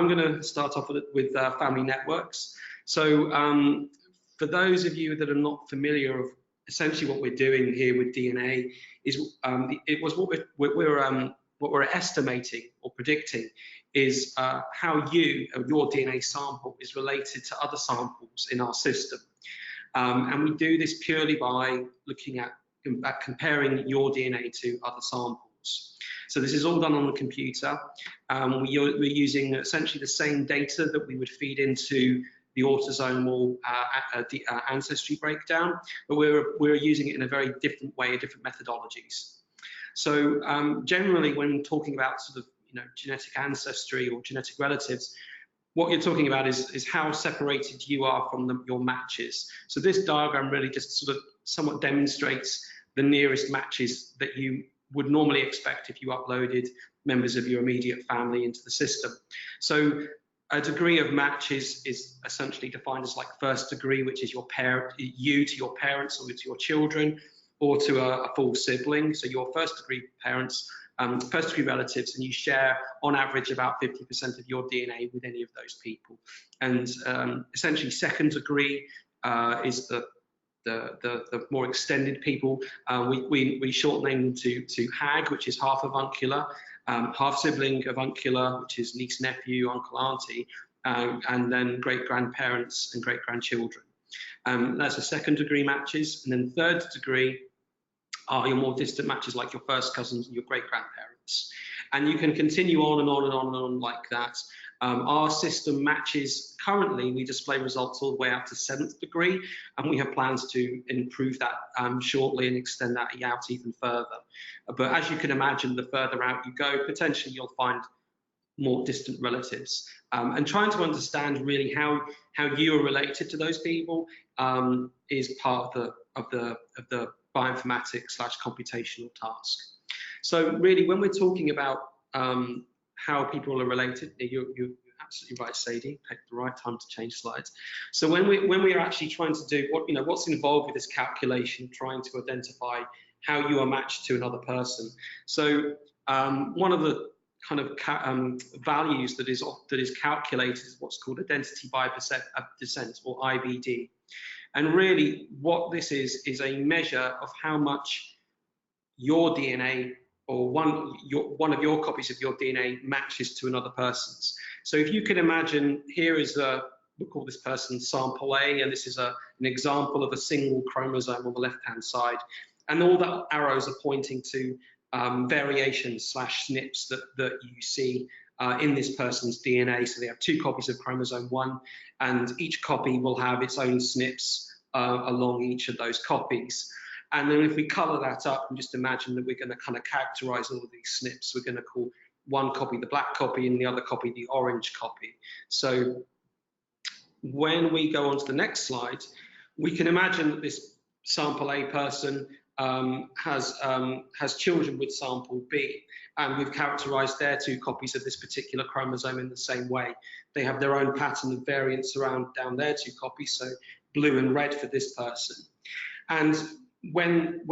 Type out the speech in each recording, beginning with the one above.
I'm going to start off with family networks. So for those of you that are not familiar of essentially what we're doing here with DNA is what we're estimating or predicting is how your DNA sample is related to other samples in our system. And we do this purely by looking at comparing your DNA to other samples. So this is all done on the computer. We're using essentially the same data that we would feed into the autosomal ancestry breakdown, but we're using it in a very different way, different methodologies. So generally, when talking about sort of genetic ancestry or genetic relatives, what you're talking about is how separated you are from your matches. So this diagram really just sort of somewhat demonstrates the nearest matches that you would normally expect if you uploaded members of your immediate family into the system. So a degree of match is essentially defined as like first degree, which is you to your parents or to your children, or to a full sibling. So your first degree parents, first degree relatives, and you share on average about 50% of your DNA with any of those people. And essentially second degree is the more extended people. We shorten them to HAG, which is half avuncular, half sibling avuncular, which is niece, nephew, uncle, auntie, and then great grandparents and great grandchildren. That's the second degree matches. And then third degree are your more distant matches, like your first cousins and your great grandparents. And you can continue on and on and on and on like that. Our system matches, currently we display results all the way up to 7th degree, and we have plans to improve that shortly and extend that out even further. But as you can imagine, the further out you go, potentially you'll find more distant relatives. And trying to understand really how you are related to those people is part of the bioinformatics / computational task. So really, when we're talking about how people are related, you're absolutely right, Sadie. Picked the right time to change slides. So when we are actually trying to do what's involved with this calculation, trying to identify how you are matched to another person. So one of the kind of values that is calculated is what's called identity by descent, or IBD. And really, what this is a measure of how much your DNA or one of your copies of your DNA matches to another person's. So if you can imagine, here is we'll call this person sample A, and this is an example of a single chromosome on the left-hand side, and all the arrows are pointing to variations / SNPs that you see in this person's DNA. So they have 2 copies of chromosome 1, and each copy will have its own SNPs along each of those copies. And then if we color that up and just imagine that we're going to kind of characterize all of these SNPs, we're going to call one copy the black copy and the other copy the orange copy. So when we go on to the next slide, we can imagine that this sample A person has children with sample B, and we've characterized their 2 copies of this particular chromosome in the same way. They have their own pattern of variants down their 2 copies, so blue and red for this person. And when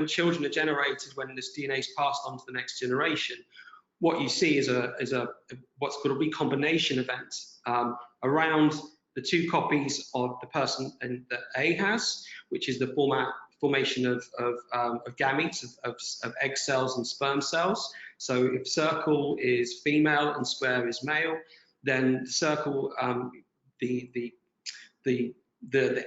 children are generated, when this DNA is passed on to the next generation, what you see is what's called a recombination event around the 2 copies of the person that A has, which is the formation of gametes, of egg cells and sperm cells. So if circle is female and square is male, then circle, the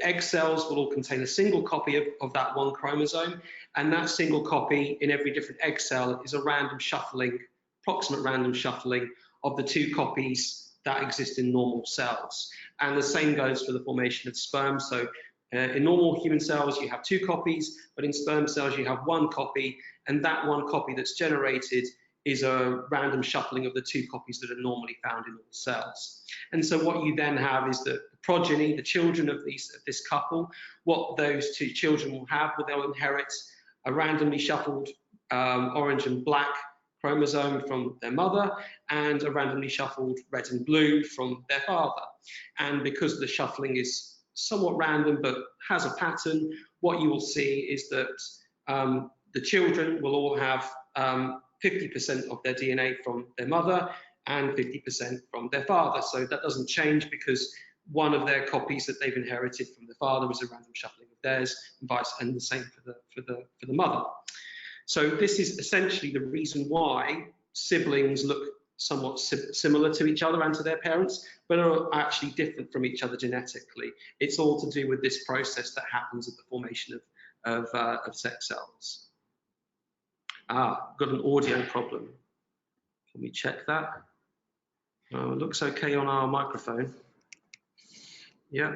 egg cells will all contain a single copy of that one chromosome, and that single copy in every different egg cell is a random shuffling, approximate random shuffling of the 2 copies that exist in normal cells. And the same goes for the formation of sperm. So in normal human cells, you have 2 copies, but in sperm cells, you have 1 copy, and that 1 copy that's generated is a random shuffling of the 2 copies that are normally found in all cells. And so what you then have is the progeny, the children of this couple. What those 2 children will have, they'll inherit a randomly shuffled orange and black chromosome from their mother, and a randomly shuffled red and blue from their father. And because the shuffling is somewhat random but has a pattern, what you will see is that the children will all have 50% of their DNA from their mother, and 50% from their father. So that doesn't change because one of their copies that they've inherited from the father is a random shuffling of theirs, and the same for the mother. So this is essentially the reason why siblings look somewhat similar to each other and to their parents, but are actually different from each other genetically. It's all to do with this process that happens at the formation of sex cells. Got an audio problem. Can we check that? It looks okay on our microphone. Yeah.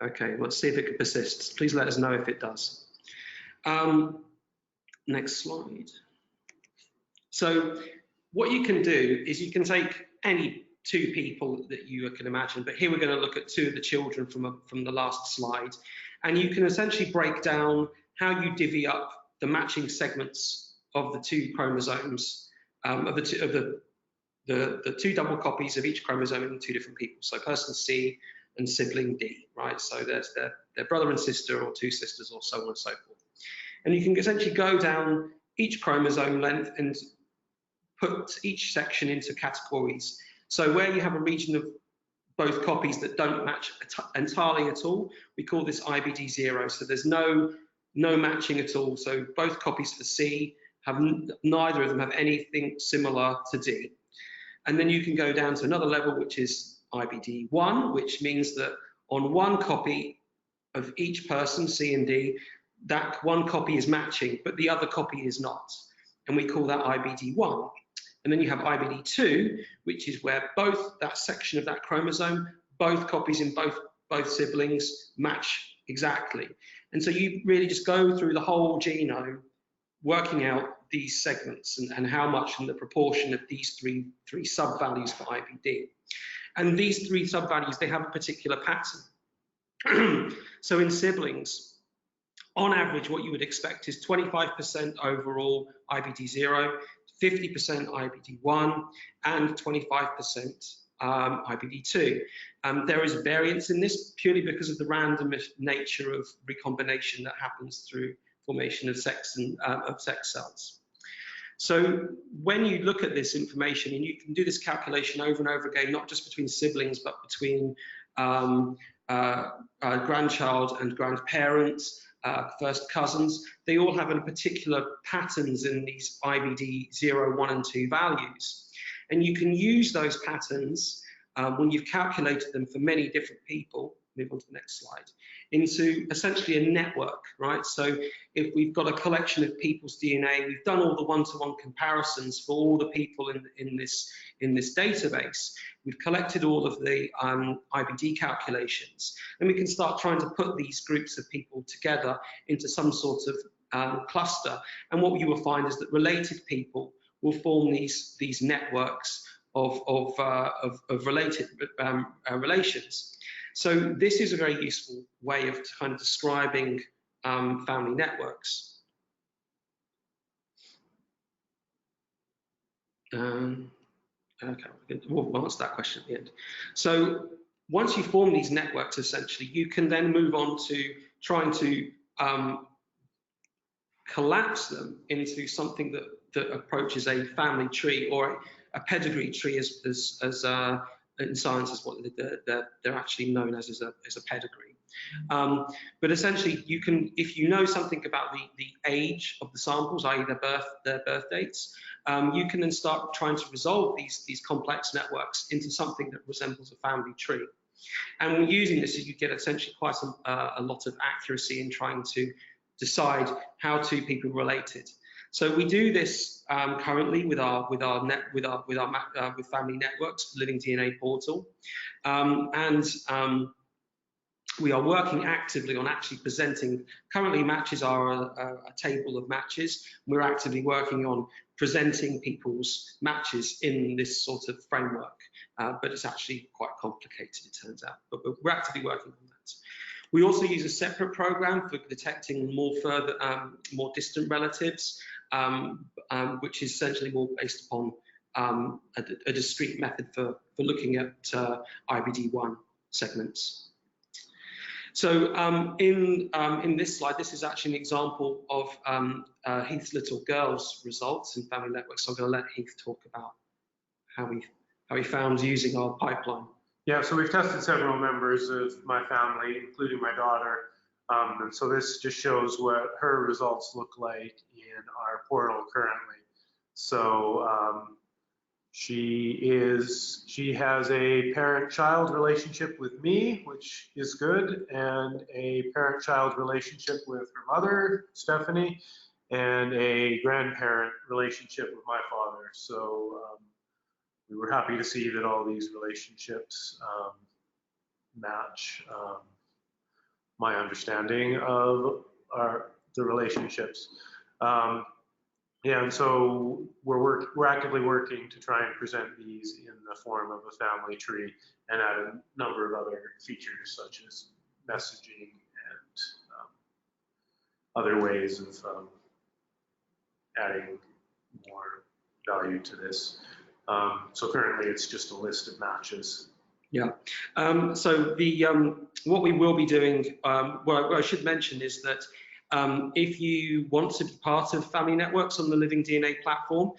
Okay, let's see if it persists. Please let us know if it does. Next slide. So what you can do is you can take any two people that you can imagine, but here we're going to look at two of the children from the last slide, and you can essentially break down how you divvy up the matching segments of the two chromosomes, of the two double copies of each chromosome in two different people. So person C and sibling D, right? So there's their brother and sister, or two sisters, or so on and so forth. And you can essentially go down each chromosome length and put each section into categories. So where you have a region of both copies that don't match entirely at all, we call this IBD 0. So there's no matching at all. So both copies for C have neither of them have anything similar to D. And then you can go down to another level, which is IBD 1, which means that on one copy of each person, C and D, that one copy is matching, but the other copy is not. And we call that IBD 1. And then you have IBD 2, which is where both that section of that chromosome, both copies in both siblings match exactly. And so you really just go through the whole genome, working out these segments and how much and the proportion of these three sub-values for IBD. And these three sub-values, they have a particular pattern. So in siblings, on average, what you would expect is 25% overall IBD 0, 50% IBD 1, and 25% IBD 2. There is variance in this purely because of the random nature of recombination that happens through formation of sex cells. So when you look at this information, and you can do this calculation over and over again, not just between siblings, but between grandchild and grandparents, first cousins, they all have particular patterns in these IBD 0, 1, and 2 values. And you can use those patterns when you've calculated them for many different people, move on to the next slide, into essentially a network, right? So if we've got a collection of people's DNA, we've done all the one-to-one comparisons for all the people in this database, we've collected all of the IBD calculations, and we can start trying to put these groups of people together into some sort of cluster. And what you will find is that related people will form these networks of related relations. So this is a very useful way of kind of describing family networks. Okay, we'll answer that question at the end. So once you form these networks, essentially, you can then move on to trying to collapse them into something that approaches a family tree, or a pedigree tree, as in science is what they're actually known as a pedigree. But essentially, you can, if you know something about the age of the samples, i.e. their birth dates, you can then start trying to resolve these complex networks into something that resembles a family tree. And when using this, you get essentially quite a lot of accuracy in trying to decide how two people related. So we do this currently with family networks, Living DNA portal, and we are working actively on actually presenting. Currently, matches are a table of matches. We're actively working on presenting people's matches in this sort of framework, but it's actually quite complicated, it turns out. But we're actively working on that. We also use a separate program for detecting more distant relatives, which is essentially more based upon a discrete method for looking at IBD1 segments. So in this slide, this is actually an example of Heath's little girl's results in family networks. So I'm going to let Heath talk about how we found using our pipeline. Yeah, so we've tested several members of my family, including my daughter. And so this just shows what her results look like in our portal currently. So she has a parent-child relationship with me, which is good, and a parent-child relationship with her mother, Stephanie, and a grandparent relationship with my father. So we were happy to see that all these relationships match my understanding of the relationships. Yeah, and so we're actively working to try and present these in the form of a family tree and add a number of other features such as messaging and other ways of adding more value to this. So currently it's just a list of matches. Yeah. So what we will be doing, what I should mention is that if you want to be part of Family Networks on the Living DNA platform,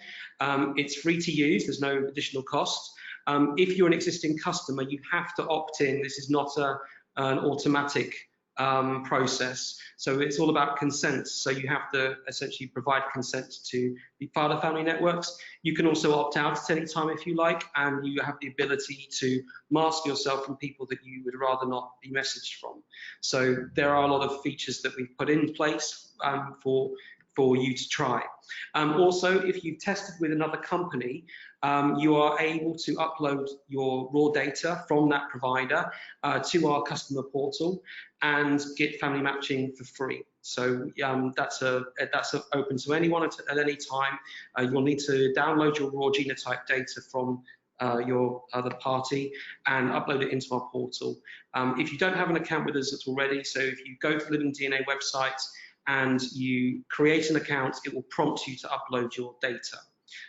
it's free to use. There's no additional cost. If you're an existing customer, you have to opt in. This is not an automatic process. So it's all about consent. So you have to essentially provide consent to be part of Family Networks. You can also opt out at any time if you like, and you have the ability to mask yourself from people that you would rather not be messaged from. So there are a lot of features that we've put in place for you to try. Also, if you've tested with another company, you are able to upload your raw data from that provider to our customer portal and get family matching for free. So that's open to anyone at any time. You'll need to download your raw genotype data from your other party and upload it into our portal. If you don't have an account with us already, so if you go to the Living DNA website and you create an account, it will prompt you to upload your data.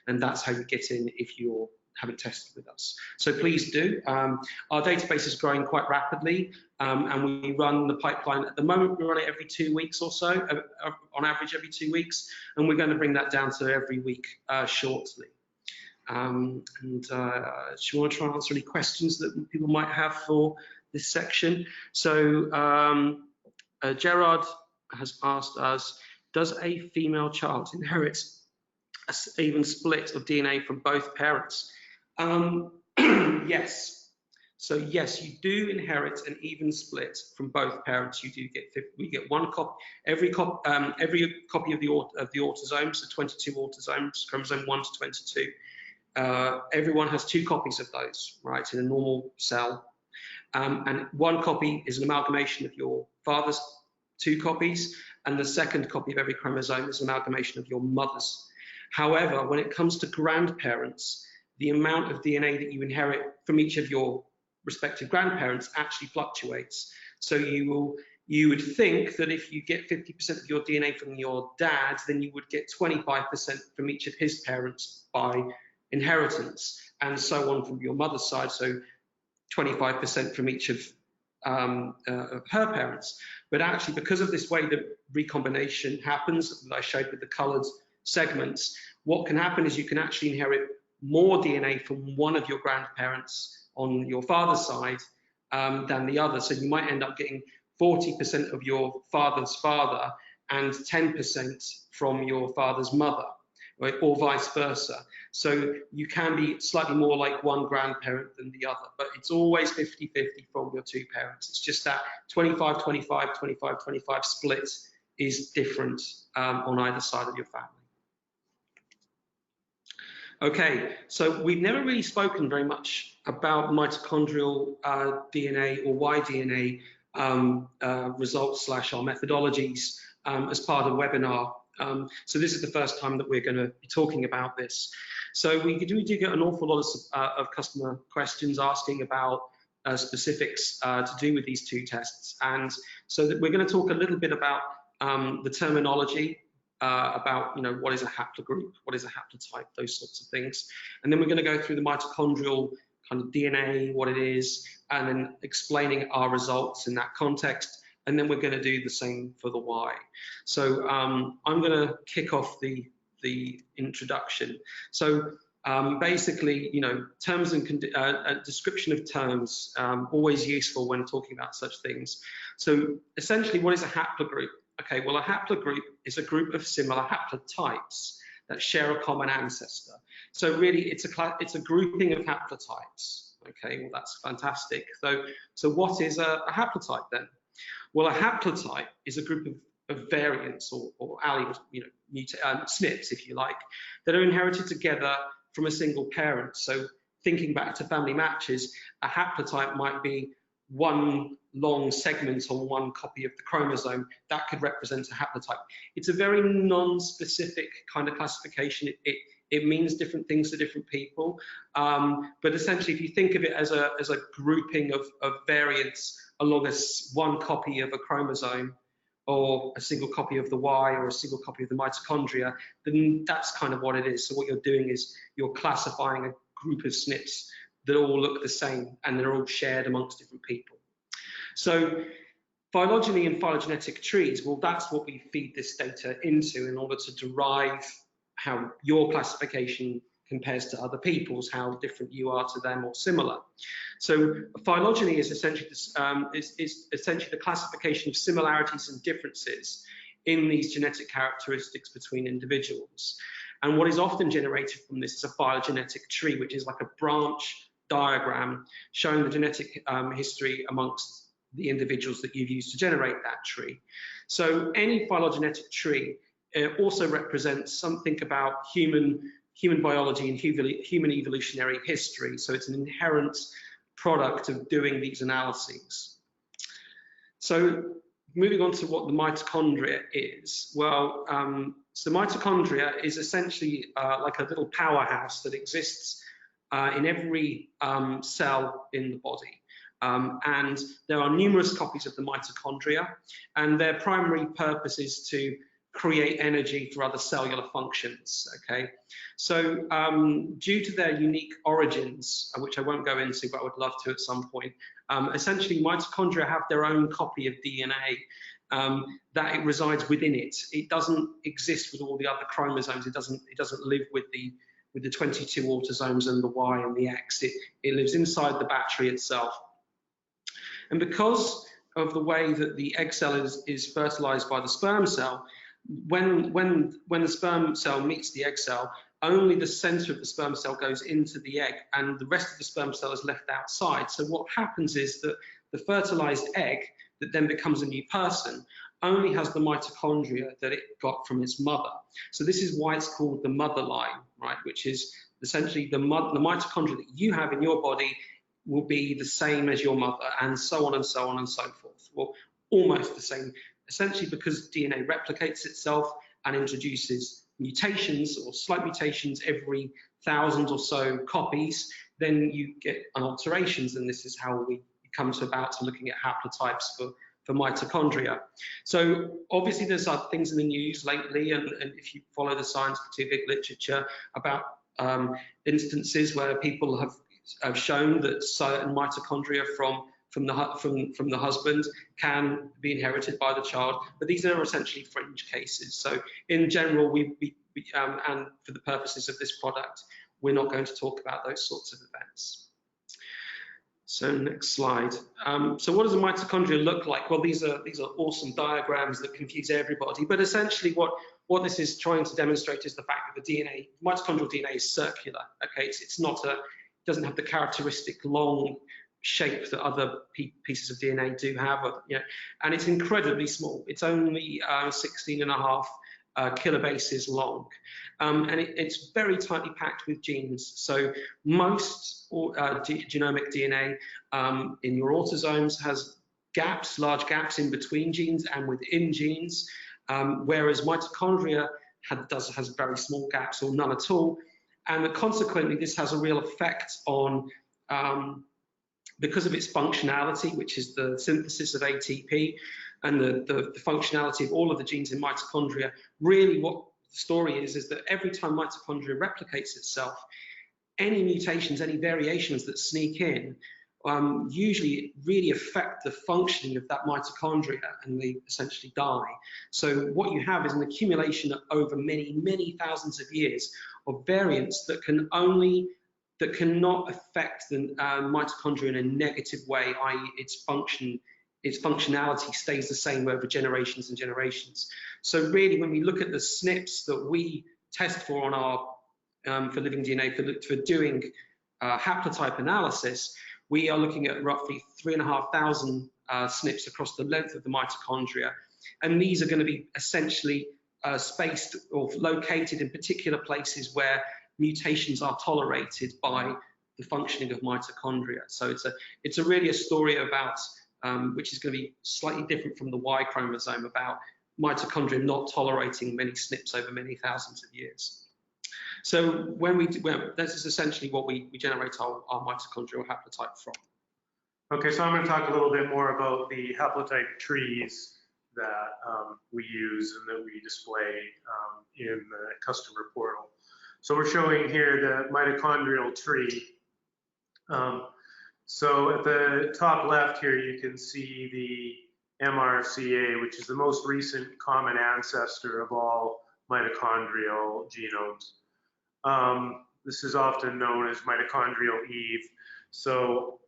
And that's how you get in if you haven't tested with us. So please do. Our database is growing quite rapidly, and we run the pipeline. At the moment, we run it every 2 weeks or so, on average every 2 weeks, and we're going to bring that down to every week shortly. Do you want to try and answer any questions that people might have for this section? So Gerard has asked us, does a female child inherit an even split of DNA from both parents? Yes. So yes, you do inherit an even split from both parents. You do get, we get one copy, every copy of the autosomes, so 22 autosomes, chromosome 1 to 22. Everyone has 2 copies of those, right, in a normal cell. And one copy is an amalgamation of your father's 2 copies, and the second copy of every chromosome is an amalgamation of your mother's. However, when it comes to grandparents, the amount of DNA that you inherit from each of your respective grandparents actually fluctuates. So you would think that if you get 50% of your DNA from your dad, then you would get 25% from each of his parents by inheritance, and so on from your mother's side, so 25% from each of her parents. But actually, because of this way that recombination happens, that I showed with the colored segments, what can happen is you can actually inherit more DNA from one of your grandparents on your father's side than the other. So you might end up getting 40% of your father's father and 10% from your father's mother, right? Or vice versa. So you can be slightly more like one grandparent than the other, but it's always 50-50 from your 2 parents. It's just that 25-25, 25-25 split is different on either side of your family. Okay, so we've never really spoken very much about mitochondrial DNA or Y-DNA results / our methodologies as part of the webinar. So this is the first time that we're going to be talking about this. So we do get an awful lot of customer questions asking about specifics to do with these 2 tests, and so that we're going to talk a little bit about the terminology, about what is a haplogroup, what is a haplotype, those sorts of things, and then we're going to go through the mitochondrial kind of DNA, what it is, and then explaining our results in that context. And then we're going to do the same for the Y. So I'm going to kick off the introduction. So Basically, terms and a description of terms, always useful when talking about such things. So essentially, what is a haplogroup? Okay, well, a haplogroup is a group of similar haplotypes that share a common ancestor. So really, it's a grouping of haplotypes. Okay, well, that's fantastic. So what is a haplotype then? Well, a haplotype is a group of variants or alleles, SNPs, if you like, that are inherited together from a single parent. So thinking back to family matches, a haplotype might be one long segment on one copy of the chromosome. That could represent a haplotype. It's a very non-specific kind of classification. It means different things to different people, but essentially, if you think of it as a grouping of variants along one copy of a chromosome, or a single copy of the Y, or a single copy of the mitochondria, then that's kind of what it is. So what you're doing is you're classifying a group of SNPs that all look the same, and they're all shared amongst different people. So phylogeny and phylogenetic trees, well, that's what we feed this data into in order to derive how your classification compares to other people's, how different you are to them or similar. So phylogeny is essentially the classification of similarities and differences in these genetic characteristics between individuals. And what is often generated from this is a phylogenetic tree, which is like a branch diagram showing the genetic history amongst the individuals that you've used to generate that tree. So any phylogenetic tree also represents something about human biology and human evolutionary history. So it's an inherent product of doing these analyses. So moving on to what the mitochondria is. Well, so mitochondria is essentially like a little powerhouse that exists in every cell in the body. And there are numerous copies of the mitochondria, and their primary purpose is to create energy for other cellular functions, okay? So due to their unique origins, which I won't go into, but I would love to at some point, essentially mitochondria have their own copy of DNA that it resides within it. It doesn't exist with all the other chromosomes. It doesn't live with the 22 autosomes and the Y and the X. It lives inside the battery itself. And because of the way that the egg cell is fertilized by the sperm cell, when the sperm cell meets the egg cell, only the center of the sperm cell goes into the egg and the rest of the sperm cell is left outside. So what happens is that the fertilized egg that then becomes a new person only has the mitochondria that it got from its mother. So this is why it's called the mother line, right? Which is essentially the mitochondria that you have in your body will be the same as your mother, and so on and so on and so forth. Well, almost the same. Essentially, because DNA replicates itself and introduces mutations or slight mutations every 1,000 or so copies, then you get alterations, and this is how we come to looking at haplotypes for mitochondria. So obviously there's other things in the news lately, and if you follow the scientific literature about instances where people have shown that certain mitochondria from the husband can be inherited by the child, but these are essentially fringe cases. So in general, and for the purposes of this product, we're not going to talk about those sorts of events. So next slide. So what does a mitochondria look like? Well, these are awesome diagrams that confuse everybody, but essentially what this is trying to demonstrate is the fact that the mitochondrial DNA is circular. Okay, it's not doesn't have the characteristic long shape that other pieces of DNA do have, and it's incredibly small. It's only 16.5 kilobases long, and it's very tightly packed with genes. So most genomic DNA in your autosomes has large gaps in between genes and within genes, whereas mitochondria has very small gaps or none at all. And consequently, this has a real effect on, because of its functionality, which is the synthesis of ATP, and the functionality of all of the genes in mitochondria. Really what the story is that every time mitochondria replicates itself, any mutations, any variations that sneak in usually really affect the functioning of that mitochondria, and they essentially die. So what you have is an accumulation over many, many thousands of years of variants that cannot affect the mitochondria in a negative way, i.e. its functionality stays the same over generations and generations. So really, when we look at the SNPs that we test for on our for living DNA for doing haplotype analysis, we are looking at roughly 3,500 SNPs across the length of the mitochondria, and these are going to be essentially spaced or located in particular places where mutations are tolerated by the functioning of mitochondria. So it's really a story about which is going to be slightly different from the Y chromosome, about mitochondria not tolerating many SNPs over many thousands of years. So this is essentially what we generate our mitochondrial haplotype from. Okay, so I'm going to talk a little bit more about the haplotype trees that we use and that we display in the customer portal. So we're showing here the mitochondrial tree. So at the top left here, you can see the MRCA, which is the most recent common ancestor of all mitochondrial genomes. This is often known as mitochondrial Eve. So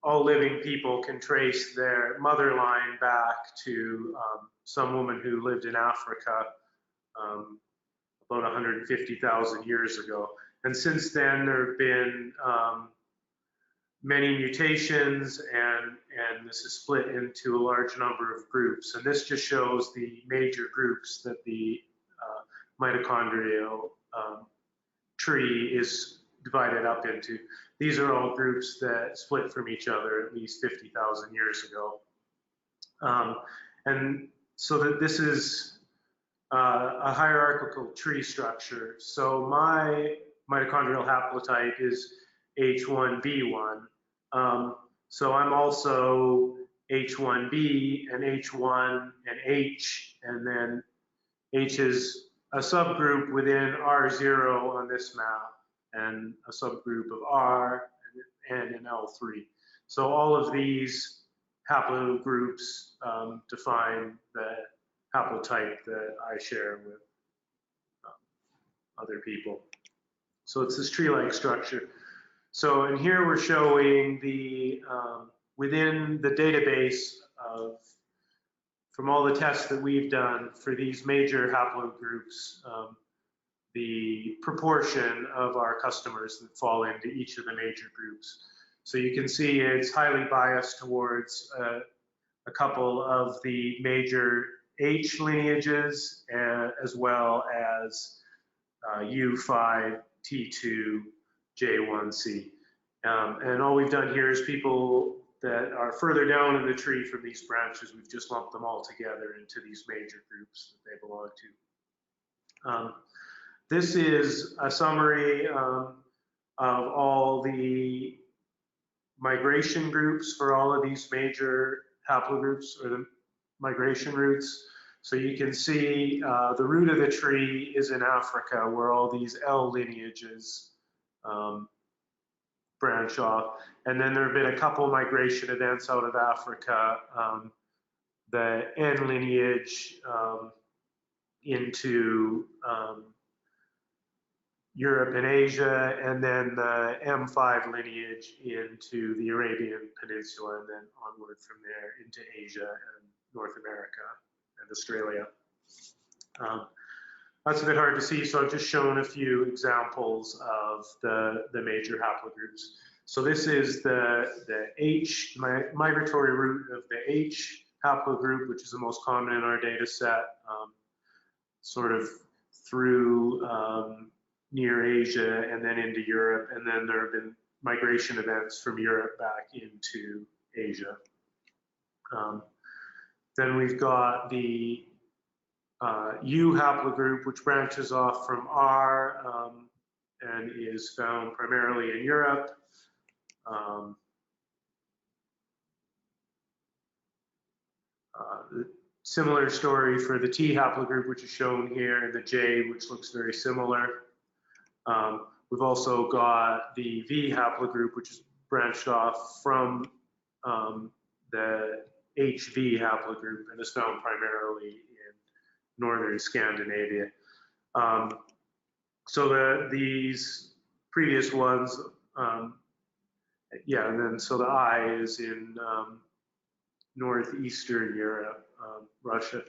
all living people can trace their mother line back to some woman who lived in Africa about 150,000 years ago. And since then, there have been many mutations, and this is split into a large number of groups. And this just shows the major groups that the mitochondrial tree is divided up into. These are all groups that split from each other at least 50,000 years ago. And so that this is a hierarchical tree structure. So my mitochondrial haplotype is H1B1. So I'm also H1B and H1 and H, and then H is a subgroup within R0 on this map, and a subgroup of R and an L3. So all of these haplogroups define the haplotype that I share with other people. So it's this tree-like structure. So in here we're showing the within the database of from all the tests that we've done for these major haplogroups, the proportion of our customers that fall into each of the major groups. So you can see it's highly biased towards a couple of the major H lineages, as well as U5, T2, J1C. And all we've done here is people that are further down in the tree from these branches, we've just lumped them all together into these major groups that they belong to. This is a summary of all the migration groups for all of these major haplogroups, or the migration routes. So you can see the root of the tree is in Africa, where all these L lineages branch off. And then there have been a couple migration events out of Africa, the N lineage into Europe and Asia, and then the M5 lineage into the Arabian Peninsula, and then onward from there into Asia and North America and Australia. That's a bit hard to see, so I've just shown a few examples of the major haplogroups. So this is the H, migratory route of the H haplogroup, which is the most common in our data set, sort of through near Asia and then into Europe, and then there have been migration events from Europe back into Asia. Then we've got the U haplogroup, which branches off from R and is found primarily in Europe. Similar story for the T haplogroup, which is shown here, and the J, which looks very similar. We've also got the V haplogroup, which branched off from the HV haplogroup and is found primarily in northern Scandinavia. So these previous ones, yeah, and then so the I is in northeastern Europe, Russia.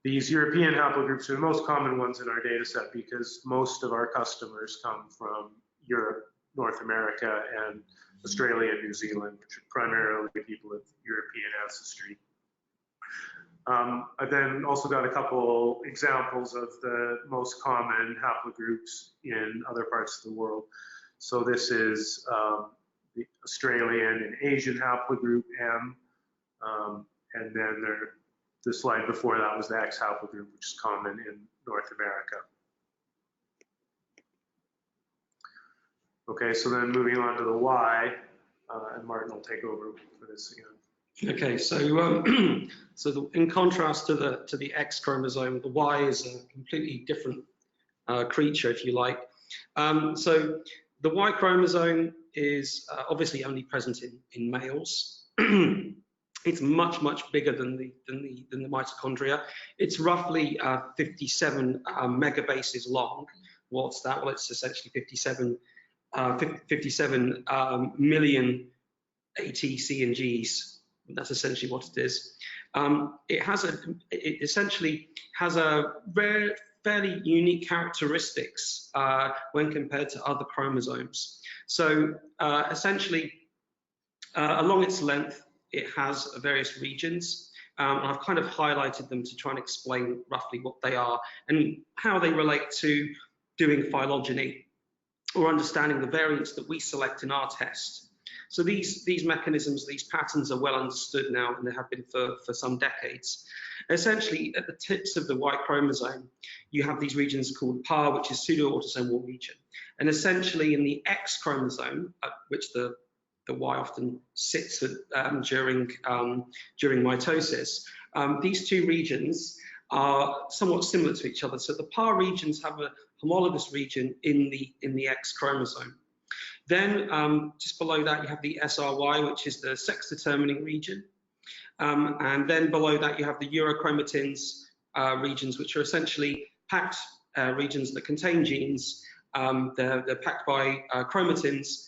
These European haplogroups are the most common ones in our data set because most of our customers come from Europe, North America, and Australia and New Zealand, which are primarily people of European ancestry. I've then also got a couple examples of the most common haplogroups in other parts of the world. So this is the Australian and Asian haplogroup M, and then the slide before that was the X haplogroup, which is common in North America. Okay, so then moving on to the Y, and Martin will take over for this again. Okay, so in contrast to the X chromosome, the Y is a completely different creature, if you like. So the Y chromosome is obviously only present in males. It's much bigger than the mitochondria. It's roughly 57 megabases long. What's that? Well, it's essentially 57 million ATC and Gs. That's essentially what it is. It essentially has a fairly unique characteristics when compared to other chromosomes. So essentially, along its length, it has various regions. And I've kind of highlighted them to try and explain roughly what they are and how they relate to doing phylogeny or understanding the variants that we select in our test. So these mechanisms, these patterns are well understood now, and they have been for some decades. Essentially, at the tips of the Y chromosome, you have these regions called PAR, which is pseudo-autosomal region. And essentially in the X chromosome, which the Y often sits at, during mitosis, these two regions are somewhat similar to each other. So the PAR regions have a homologous region in the X chromosome. Then just below that you have the SRY, which is the sex determining region. And then below that you have the urochromatins regions, which are essentially packed regions that contain genes. They're packed by chromatins.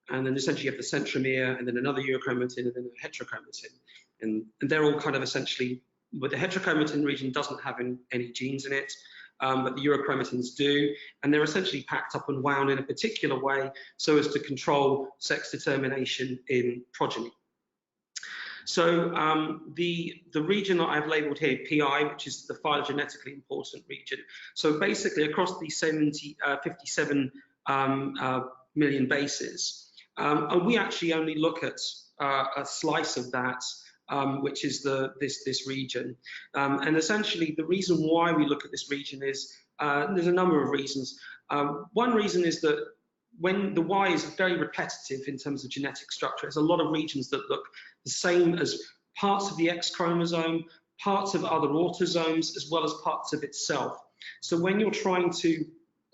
And then essentially you have the centromere, and then another urochromatin, and then a heterochromatin. And they're all kind of essentially, but the heterochromatin region doesn't have any genes in it, but the urochromatins do. And they're essentially packed up and wound in a particular way so as to control sex determination in progeny. So the region that I've labeled here, PI, which is the phylogenetically important region. So basically across these 57 million bases, and we actually only look at a slice of that, which is this region. And essentially the reason why we look at this region is, there's a number of reasons. One reason is that when the Y is very repetitive in terms of genetic structure, there's a lot of regions that look the same as parts of the X chromosome, parts of other autosomes, as well as parts of itself. So when you're trying to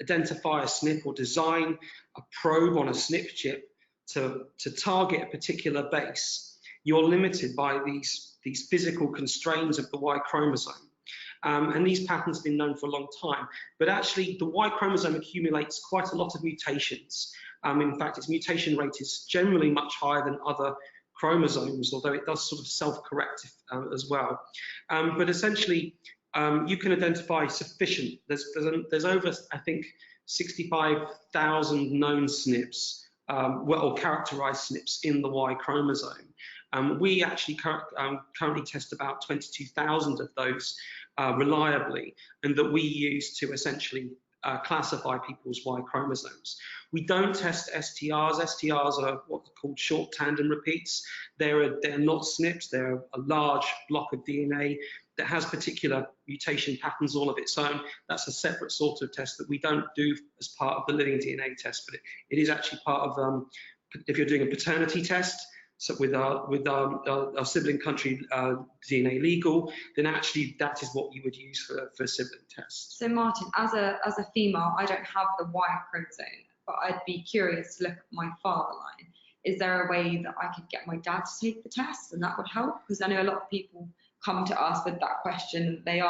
identify a SNP or design a probe on a SNP chip to target a particular base, you're limited by these physical constraints of the Y chromosome. And these patterns have been known for a long time, but actually the Y chromosome accumulates quite a lot of mutations. In fact, its mutation rate is generally much higher than other chromosomes, although it does sort of self-correct as well. But essentially, you can identify sufficient. There's over, I think, 65,000 known SNPs, or characterized SNPs in the Y chromosome. We actually currently test about 22,000 of those reliably, and that we use to essentially classify people's Y chromosomes. We don't test STRs. STRs are what's called short tandem repeats. They're not SNPs. They're a large block of DNA that has particular mutation patterns all of its own. That's a separate sort of test that we don't do as part of the living DNA test, but it is actually part of, if you're doing a paternity test, so with our sibling country DNA legal, then actually that is what you would use for sibling tests. So Martin, as a female, I don't have the Y chromosome, but I'd be curious to look at my father line. is there a way that I could get my dad to take the test and that would help? Because I know a lot of people come to us with that question. They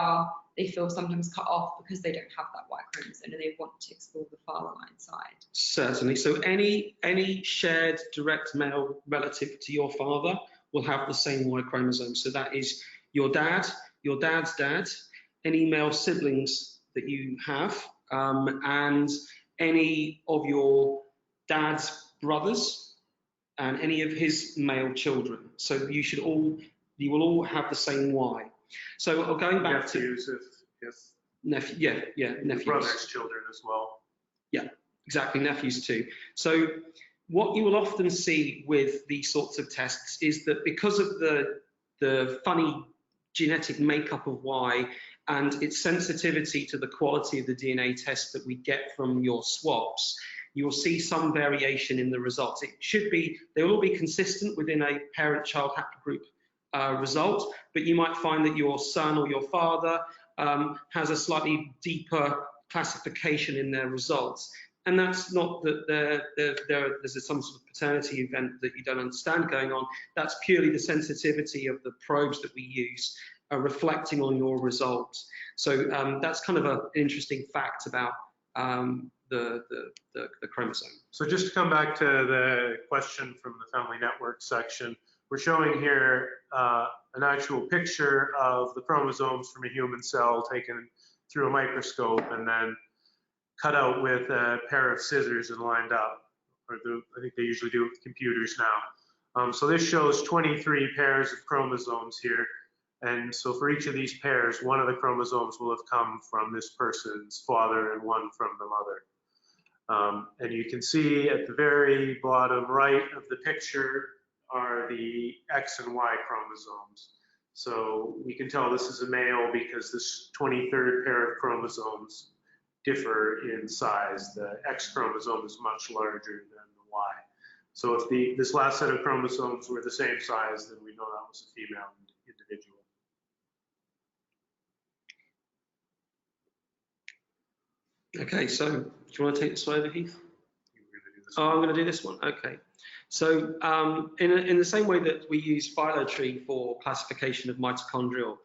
feel sometimes cut off because they don't have that Y chromosome and they want to explore the father line side. Certainly. So any shared direct male relative to your father will have the same Y chromosome. So that is your dad, your dad's dad, any male siblings that you have, and any of your dad's brothers and any of his male children. So you will all have the same Y. So going back nephews, to yes. nephews. Brothers' children as well. Yeah, exactly, nephews too. So what you will often see with these sorts of tests is that because of the funny genetic makeup of Y and its sensitivity to the quality of the DNA test that we get from your swabs, you will see some variation in the results. They will all be consistent within a parent-child haplogroup result, but you might find that your son or your father has a slightly deeper classification in their results. And that's not that there's some sort of paternity event that you don't understand going on. That's purely the sensitivity of the probes that we use reflecting on your results. So that's kind of an interesting fact about the chromosome. So just to come back to the question from the Family Network section, we're showing here an actual picture of the chromosomes from a human cell taken through a microscope and then cut out with a pair of scissors and lined up. I think they usually do it with computers now. So this shows 23 pairs of chromosomes here. And so for each of these pairs, one of the chromosomes will have come from this person's father and one from the mother. And you can see at the very bottom right of the picture are the X and Y chromosomes. So we can tell this is a male because this 23rd pair of chromosomes differ in size. The X chromosome is much larger than the Y. So if this last set of chromosomes were the same size, then we know that was a female individual. Okay, so do you want to take this one over, Heath? Oh, I'm going to do this one. Okay. So in the same way that we use phylotree for classification of mitochondrial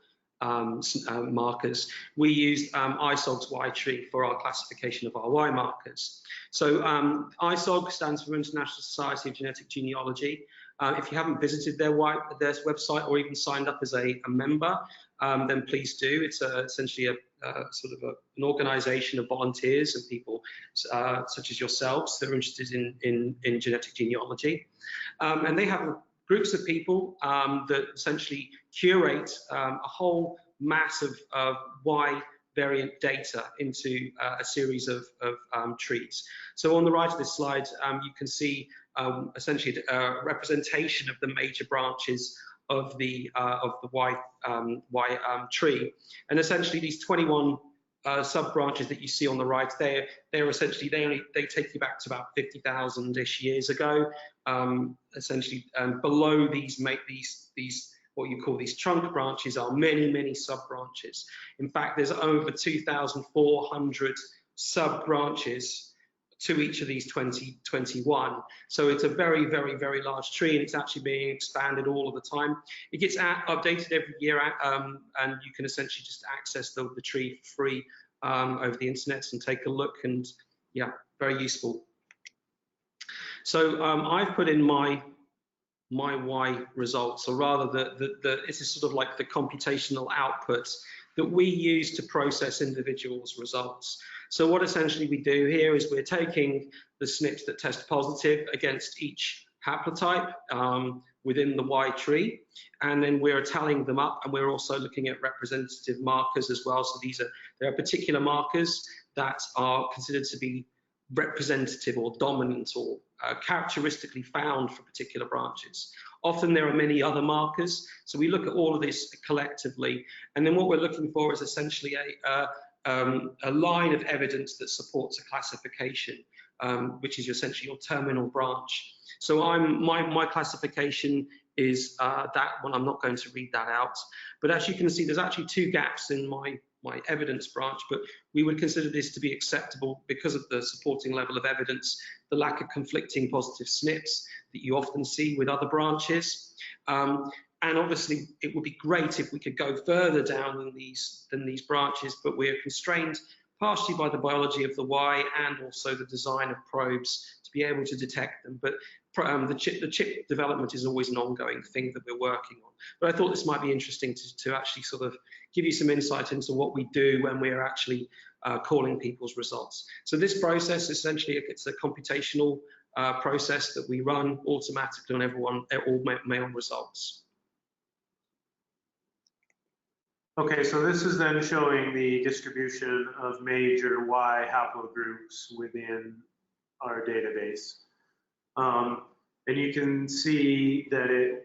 markers, we used ISOG's Y tree for our classification of our Y markers. So ISOG stands for International Society of Genetic Genealogy. If you haven't visited their website or even signed up as a member, then please do. It's essentially a sort of an organization of volunteers and people such as yourselves that are interested in genetic genealogy. And they have groups of people that essentially curate a whole mass of Y variant data into a series of trees. So on the right of this slide, you can see essentially a representation of the major branches of the Y tree, and essentially these 21 sub branches that you see on the right, they're essentially they take you back to about 50,000-ish years ago. Essentially, below these what you call these trunk branches are many sub branches. In fact, there's over 2,400 sub branches to each of these 21. So it's a very large tree, and it's actually being expanded all of the time. It gets updated every year, and you can essentially just access the tree for free over the internet and take a look, and yeah, very useful. So I've put in MyY results, or rather this is sort of like the computational output that we use to process individuals' results. So what essentially we do here is we're taking the SNPs that test positive against each haplotype within the Y tree, and then we're tallying them up, and we're also looking at representative markers as well. So there are particular markers that are considered to be representative or dominant or characteristically found for particular branches. Often there are many other markers, so we look at all of this collectively, and then what we're looking for is essentially a line of evidence that supports a classification, which is essentially your terminal branch. So my classification is that one. I'm not going to read that out, but as you can see, there's actually two gaps in evidence branch, but we would consider this to be acceptable because of the supporting level of evidence, the lack of conflicting positive SNPs that you often see with other branches. And obviously, it would be great if we could go further down than these branches, but we're constrained partially by the biology of the Y and also the design of probes to be able to detect them. But the chip development is always an ongoing thing that we're working on. But I thought this might be interesting to actually sort of give you some insight into what we do when we're actually calling people's results. So this process, essentially, it's a computational process that we run automatically on all male results. Okay, so this is then showing the distribution of major Y haplogroups within our database. And you can see that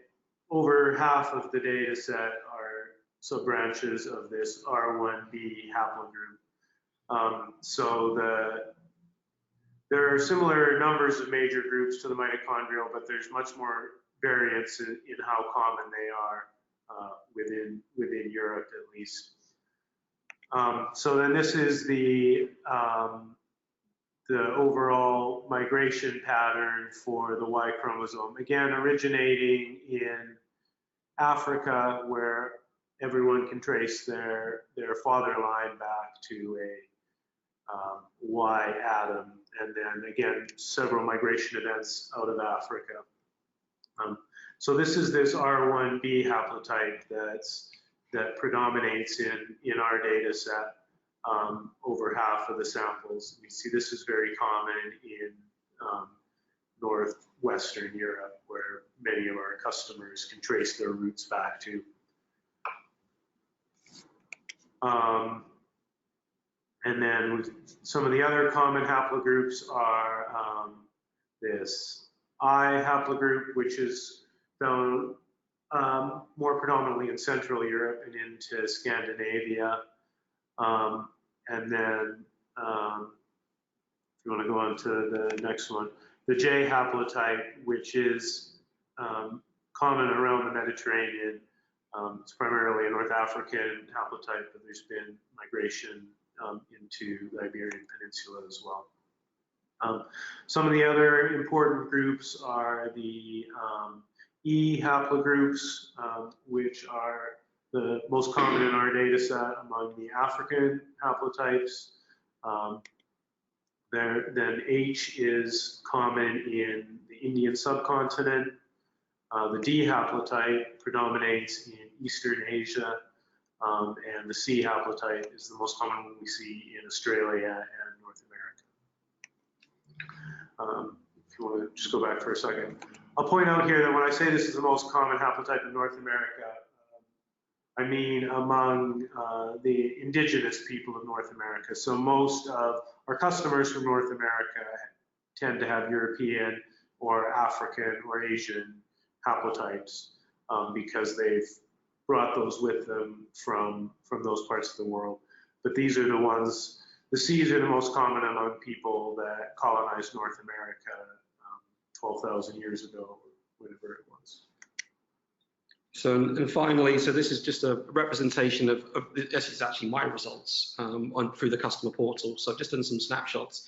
over half of the data set are subbranches of this R1b haplogroup. So there are similar numbers of major groups to the mitochondrial, but there's much more variance in how common they are within Europe, at least. So then this is the overall migration pattern for the Y chromosome. Again, originating in Africa, where everyone can trace their father line back to a Y atom, and then again, several migration events out of Africa. So this is this R1b haplotype that predominates in our data set over half of the samples. You see this is very common in northwestern Europe, where many of our customers can trace their roots back to. And then some of the other common haplogroups are this I haplogroup, which is found more predominantly in Central Europe and into Scandinavia. And then, if you want to go on to the next one, the J haplotype, which is common around the Mediterranean. It's primarily a North African haplotype, but there's been migration into the Iberian Peninsula as well. Some of the other important groups are the E haplogroups, which are the most common in our data set among the African haplotypes. Then H is common in the Indian subcontinent. The D haplotype predominates in Eastern Asia, and the C haplotype is the most common one we see in Australia and North America. If you want to just go back for a second. I'll point out here that when I say this is the most common haplotype in North America, I mean among the indigenous people of North America. So most of our customers from North America tend to have European or African or Asian haplotypes because they've brought those with them from those parts of the world. But these are the ones, the C's are the most common among people that colonized North America 12,000 years ago, whatever it was. So, and finally, so this is just a representation of this is actually my results through the customer portal. So I've just done some snapshots.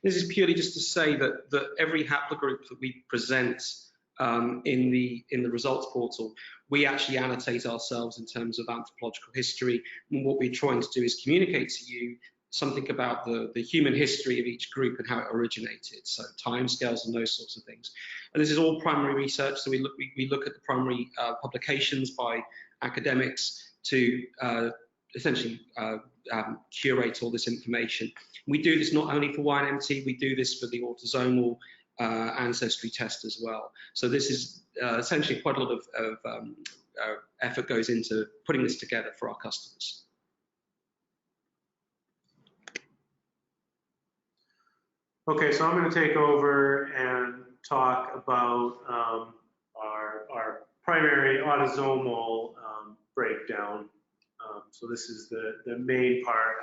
This is purely just to say that every haplogroup that we present in the results portal, we actually annotate ourselves in terms of anthropological history. And what we're trying to do is communicate to you something about the human history of each group and how it originated, so timescales and those sorts of things. And this is all primary research, so we look at the primary publications by academics to essentially curate all this information. We do this not only for YNMT, we do this for the autosomal ancestry test as well. So this is essentially quite a lot of effort goes into putting this together for our customers. Okay, so I'm going to take over and talk about our primary autosomal breakdown. So this is the main part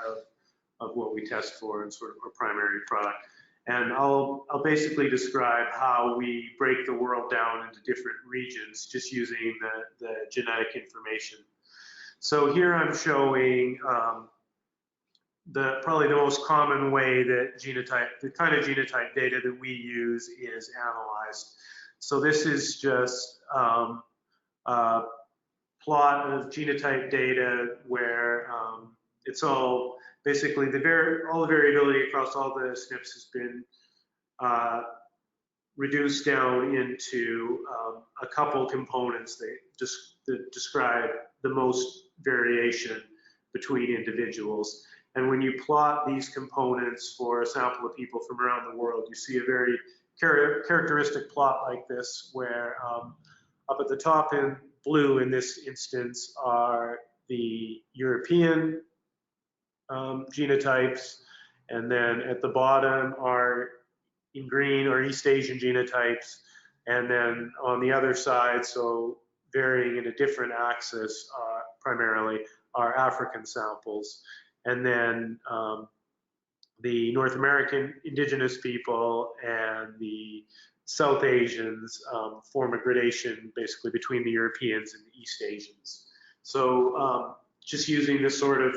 of what we test for and sort of our primary product. And I'll basically describe how we break the world down into different regions just using the genetic information. So here I'm showing probably the most common way that the kind of genotype data that we use is analyzed. So this is just a plot of genotype data where it's all basically all the variability across all the SNPs has been reduced down into a couple components that describe the most variation between individuals. And when you plot these components for a sample of people from around the world, you see a very characteristic plot like this, where up at the top in blue in this instance are the European genotypes, and then at the bottom are in green or East Asian genotypes, and then on the other side, so varying in a different axis primarily, are African samples. And then the North American indigenous people and the South Asians form a gradation basically between the Europeans and the East Asians. So just using this sort of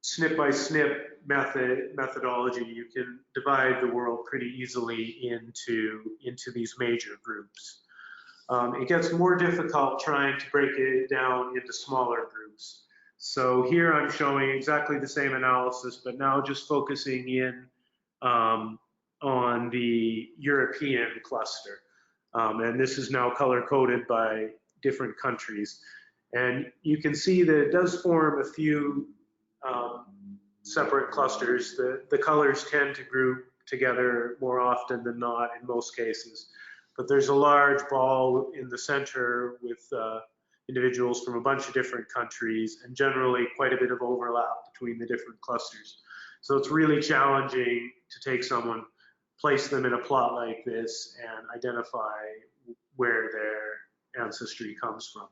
SNP by SNP methodology, you can divide the world pretty easily into these major groups. It gets more difficult trying to break it down into smaller groups. So here I'm showing exactly the same analysis, but now just focusing in on the European cluster. And this is now color-coded by different countries. And you can see that it does form a few separate clusters. The colors tend to group together more often than not in most cases. But there's a large ball in the center with individuals from a bunch of different countries, and generally quite a bit of overlap between the different clusters. So it's really challenging to take someone, place them in a plot like this, and identify where their ancestry comes from.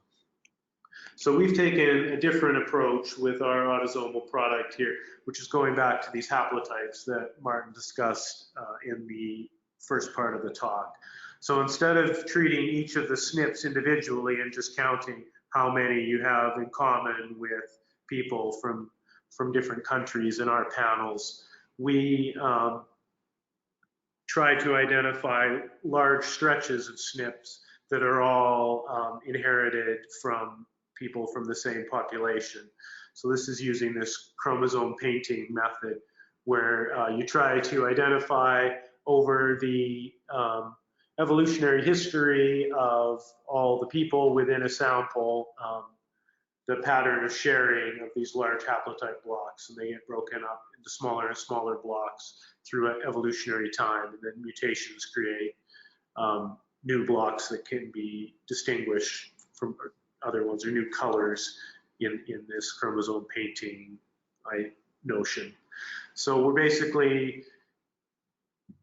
So we've taken a different approach with our autosomal product here, which is going back to these haplotypes that Martin discussed in the first part of the talk. So instead of treating each of the SNPs individually and just counting how many you have in common with people from different countries in our panels, we try to identify large stretches of SNPs that are all inherited from people from the same population. So this is using this chromosome painting method, where you try to identify over the evolutionary history of all the people within a sample the pattern of sharing of these large haplotype blocks, and they get broken up into smaller and smaller blocks through evolutionary time, and then mutations create new blocks that can be distinguished from other ones, or new colors in this chromosome painting notion. So we're basically,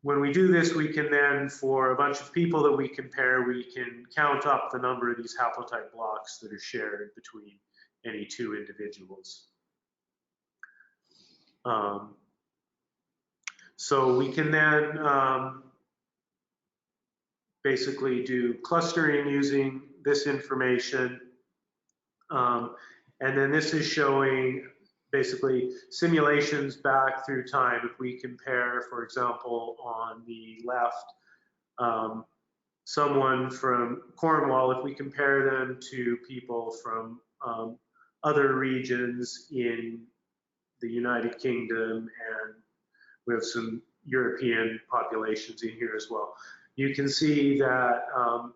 when we do this, we can then, for a bunch of people that we compare, we can count up the number of these haplotype blocks that are shared between any two individuals. So we can then basically do clustering using this information. And then this is showing basically simulations back through time. If we compare, for example, on the left, someone from Cornwall, if we compare them to people from other regions in the United Kingdom, and we have some European populations in here as well, you can see that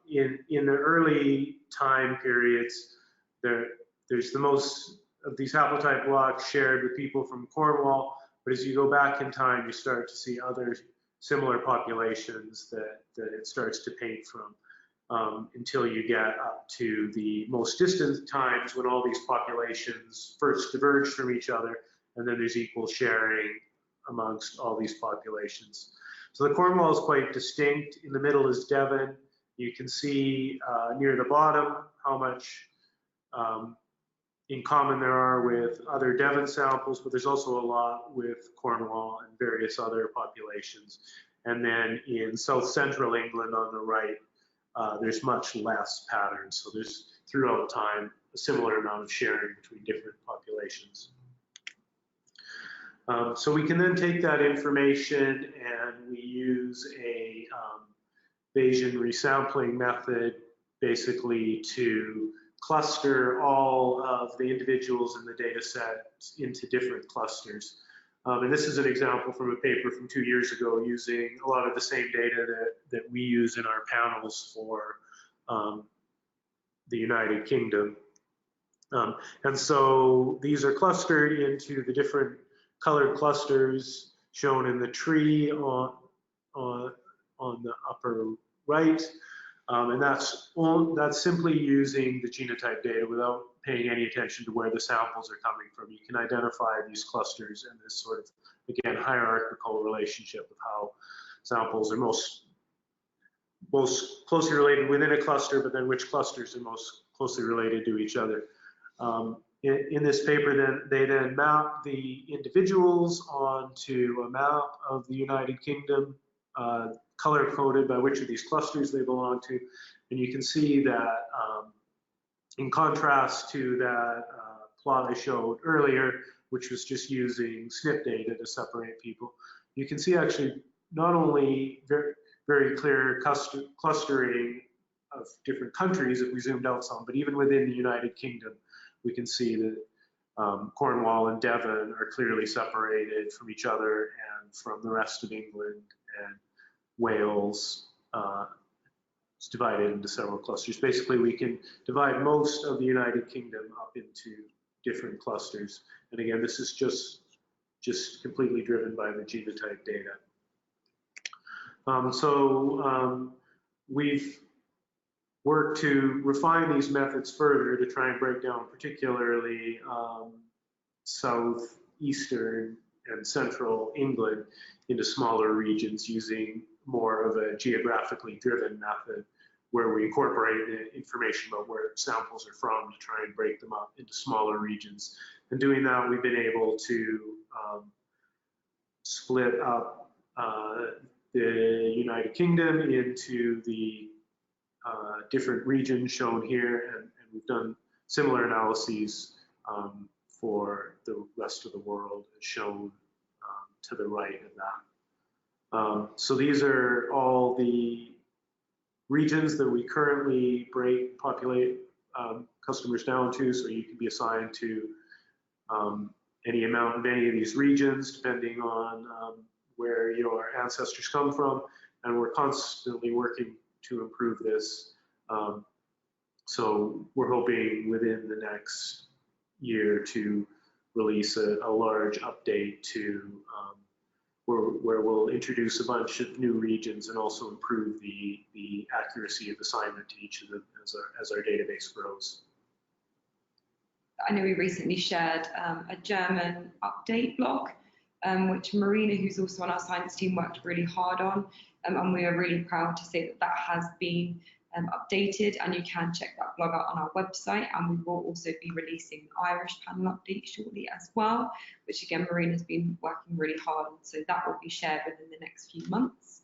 in the early time periods, there's the most of these haplotype blocks shared with people from Cornwall, but as you go back in time, you start to see other similar populations that it starts to paint from, until you get up to the most distant times when all these populations first diverge from each other, and then there's equal sharing amongst all these populations. So the Cornwall is quite distinct. In the middle is Devon. You can see near the bottom how much in common there are with other Devon samples, but there's also a lot with Cornwall and various other populations. And then in South Central England on the right, there's much less patterns. So there's, throughout time, a similar amount of sharing between different populations. So we can then take that information and we use a Bayesian resampling method basically to cluster all of the individuals in the data set into different clusters. And this is an example from a paper from 2 years ago using a lot of the same data that we use in our panels for the United Kingdom. And so these are clustered into the different colored clusters shown in the tree on the upper right. And that's simply using the genotype data without paying any attention to where the samples are coming from. You can identify these clusters and this sort of, again, hierarchical relationship of how samples are most closely related within a cluster, but then which clusters are most closely related to each other. In this paper, they then map the individuals onto a map of the United Kingdom, color-coded by which of these clusters they belong to. And you can see that in contrast to that plot I showed earlier, which was just using SNP data to separate people, you can see actually not only very clear clustering of different countries if we zoomed out some, but even within the United Kingdom, we can see that Cornwall and Devon are clearly separated from each other and from the rest of England, and Wales is divided into several clusters. Basically, we can divide most of the United Kingdom up into different clusters. And again, this is just completely driven by the genotype data. We've worked to refine these methods further to try and break down particularly southeastern and central England into smaller regions using more of a geographically driven method where we incorporate the information about where samples are from to try and break them up into smaller regions. And doing that, we've been able to split up the United Kingdom into the different regions shown here, and we've done similar analyses for the rest of the world as shown to the right of that. So these are all the regions that we currently populate customers down to, so you can be assigned to any amount of any of these regions depending on where your ancestors come from, and we're constantly working to improve this. So we're hoping within the next year to release a large update to where we'll introduce a bunch of new regions and also improve the accuracy of assignment to each of them as our database grows. I know we recently shared a German update blog, which Marina, who's also on our science team, worked really hard on. And we are really proud to say that that has been updated, and you can check that blog out on our website. And we will also be releasing an Irish panel update shortly as well, which again, Marina's been working really hard on. So that will be shared within the next few months.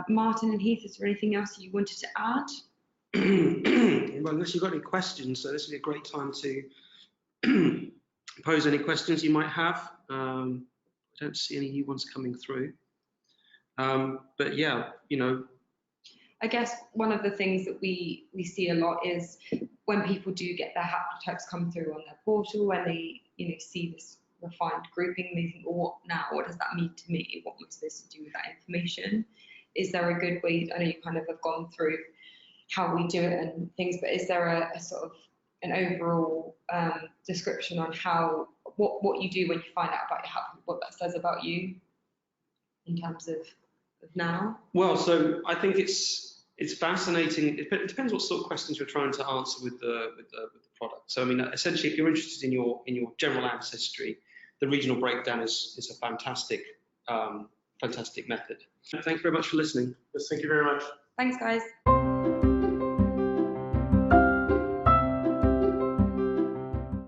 Martin and Heath, is there anything else you wanted to add? Well, unless you've got any questions, so this would be a great time to pose any questions you might have. I don't see any new ones coming through. But yeah, you know. I guess one of the things that we see a lot is when people do get their haplotypes come through on their portal, when they see this refined grouping, they think, well, what now? What does that mean to me? What am I supposed to do with that information? Is there a good way? I know you kind of have gone through how we do it and things, but is there a sort of an overall description on what you do when you find out about your haplotype, what that says about you in terms of now? Well, so I think it's fascinating. It depends what sort of questions you're trying to answer with the product. So I mean, essentially, if you're interested in your general ancestry, the regional breakdown is a fantastic method. Thank you very much for listening. Yes, thank you very much. Thanks, guys.